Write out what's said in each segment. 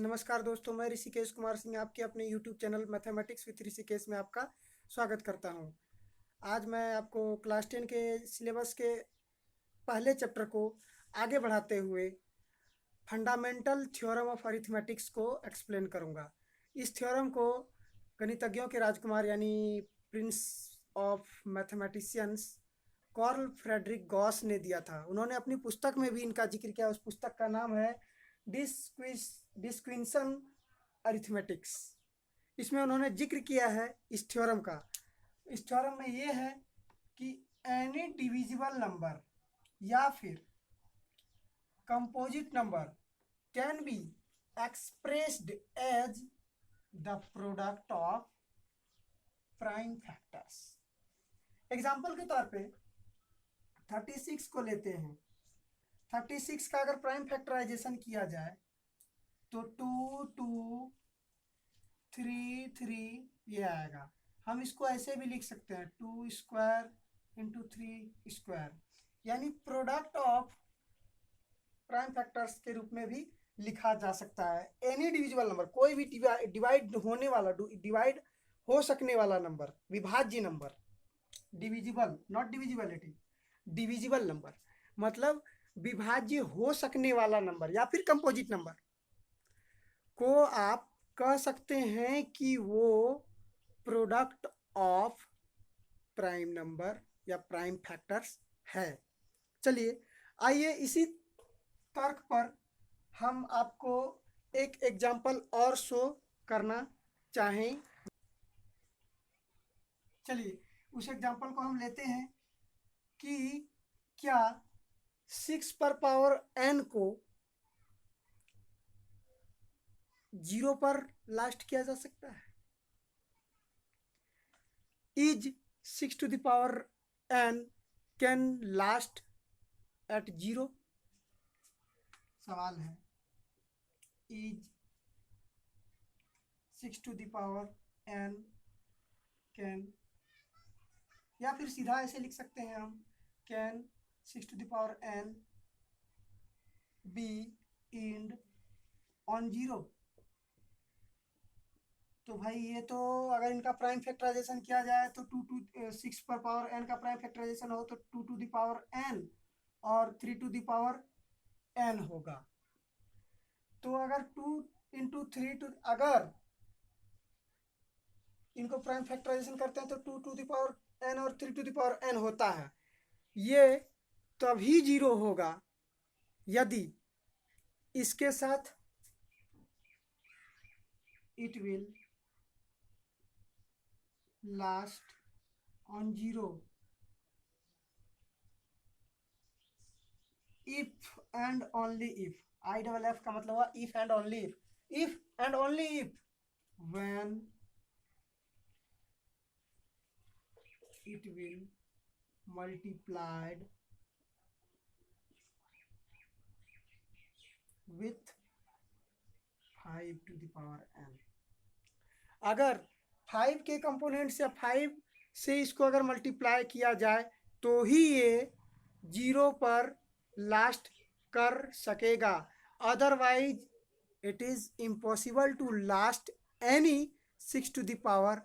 नमस्कार दोस्तों, मैं ऋषिकेश कुमार सिंह आपके अपने YouTube channel mathematics with Rishikesh में आपका स्वागत करता हूं। आज मैं आपको क्लास 10 के सिलेबस के पहले चैप्टर को आगे बढ़ाते हुए फंडामेंटल थ्योरम ऑफ अरिथमेटिक्स को एक्सप्लेन करूंगा। इस थ्योरम को गणितज्ञों के राजकुमार यानी Prince of mathematicians Karl Frederick Gauss ने दिया था। उन्होंने अपनी पुस्तक में भी इनका जिक्र किया। उस पुस्तक का नाम है डिस्क्विंसन अरिथमेटिक्स। इसमें उन्होंने जिक्र किया है इस थ्योरम का। इस थ्योरम में ये है कि एनी डिविजिबल नंबर या फिर composite number can be expressed as the product of prime factors. Example के तौर पे 36 को लेते हैं। 36 का अगर प्राइम फैक्टराइजेशन किया जाए तो 2 2 3 3 ये आएगा। हम इसको ऐसे भी लिख सकते हैं 2 स्क्वायर इंटू 3 स्क्वायर, यानी प्रोडक्ट ऑफ प्राइम फैक्टर्स के रूप में भी लिखा जा सकता है। एनी डिविजिबल नंबर, कोई भी डिवाइड होने वाला, डिवाइड हो सकने वाला नंबर, विभाज्य number, divisible not divisibility, divisible number मतलब विभाज्य हो सकने वाला नंबर या फिर कंपोजिट नंबर को आप कह सकते हैं कि वो प्रोडक्ट ऑफ प्राइम नंबर या प्राइम फैक्टर्स है। चलिए आइए इसी तर्क पर हम आपको एक एग्जाम्पल और शो करना चाहें। चलिए उस एग्जाम्पल को हम लेते हैं कि क्या 6 पर पावर n को 0 पर लास्ट किया जा सकता है। Is 6 to the power n can last at 0। सवाल है is 6 to the power n can, या फिर सीधा ऐसे लिख सकते हैं हम can 6 to the power n be end on 0। तो भाई ये तो अगर इनका प्राइम फैक्टराइजेशन किया जाए तो 6 पर पावर n का प्राइम फैक्टराइजेशन हो तो 2 to the power n और 3 to the power n होगा। तो अगर 2 इंटू 3 टू, अगर इनको प्राइम फैक्टराइजेशन करते हैं तो 2 to the power n और 3 to the power n होता है। ये तभी 0 होगा यदि इसके साथ it will last on 0 if and only if. I double F का मतलब हुआ if and only if. If and only if when it will multiplied with 5 to the power n। अगर 5 के कंपोनेंट्स या 5 से इसको अगर मल्टीप्लाई किया जाए तो ही ये 0 पर लास्ट कर सकेगा। Otherwise it is impossible to last any 6 to the power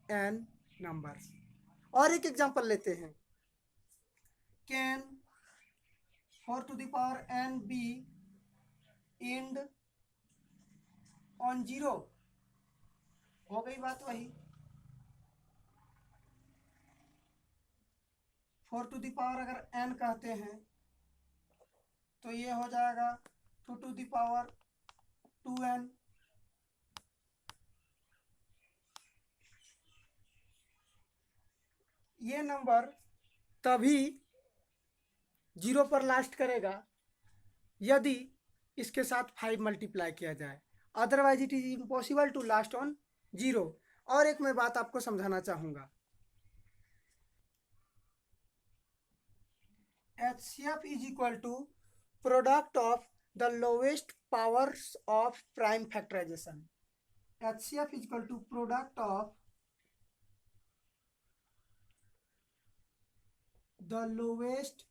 n numbers. और एक एग्जांपल लेते हैं can 4 to the power n be end on 0। हो गई बात वही 4 to the power अगर n कहते हैं तो ये हो जाएगा 2 to the power 2n। ये नंबर तभी 0 पर लास्ट करेगा यदि इसके साथ 5 मल्टीप्लाई किया जाए। Otherwise it is impossible to last on 0। और एक मैं बात आपको समझाना चाहूँगा। HCF is equal to product of the lowest powers of prime factorization। HCF is equal to product of the lowest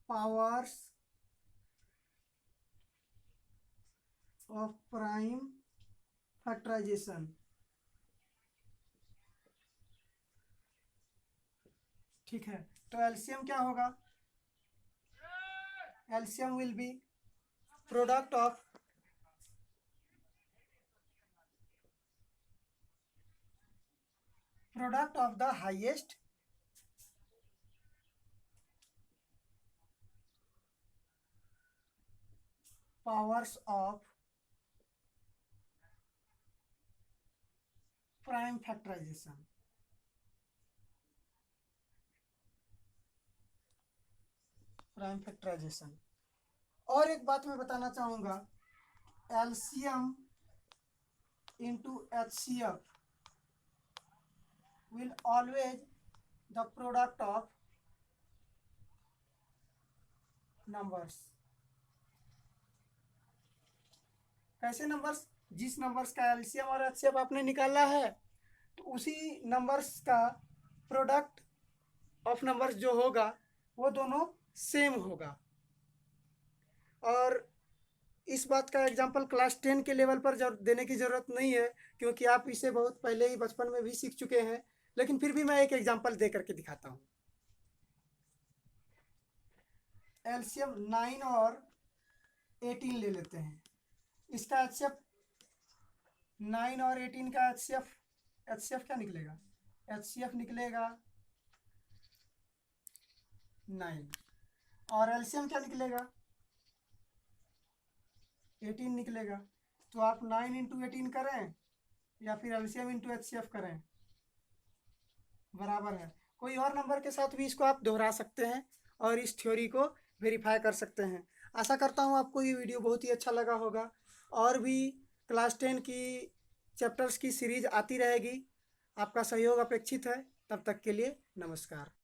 powers of prime factorization. ठीक है, तो एलसीएम क्या होगा? LCM will be product of the highest powers of prime factorization. Prime factorization. और एक बात मैं बताना चाहूँगा, LCM into HCF will always the product of numbers. कैसे नंबर्स? जिस नंबर्स का एलसीएम और एचसीएफ आपने निकाला है, तो उसी नंबर्स का प्रोडक्ट ऑफ नंबर्स जो होगा वो दोनों सेम होगा। और इस बात का एग्जांपल क्लास 10 के लेवल पर देने की ज़रूरत नहीं है, क्योंकि आप इसे बहुत पहले ही बचपन में भी सीख चुके हैं, लेकिन फिर भी मैं एक एग्जांपल दे करके दिखाता हूँ। एलसीएम 9 और 18 ले लेते हैं। इसका एचसीएफ 9 और 18 का एचसीएफ क्या निकलेगा? एचसीएफ निकलेगा 9 और एलसीएम क्या निकलेगा? 18 निकलेगा। तो आप 9 इंटू 18 करें या फिर एलसीएम इंटू एचसीएफ करें, बराबर है। कोई और नंबर के साथ भी इसको आप दोहरा सकते हैं और इस थ्योरी को वेरीफाई कर सकते हैं। आशा करता हूँ आपको ये वीडियो बहुत ही अच्छा लगा होगा। और भी क्लास 10 की चैप्टर्स की सीरीज आती रहेगी। आपका सहयोग अपेक्षित है। तब तक के लिए नमस्कार।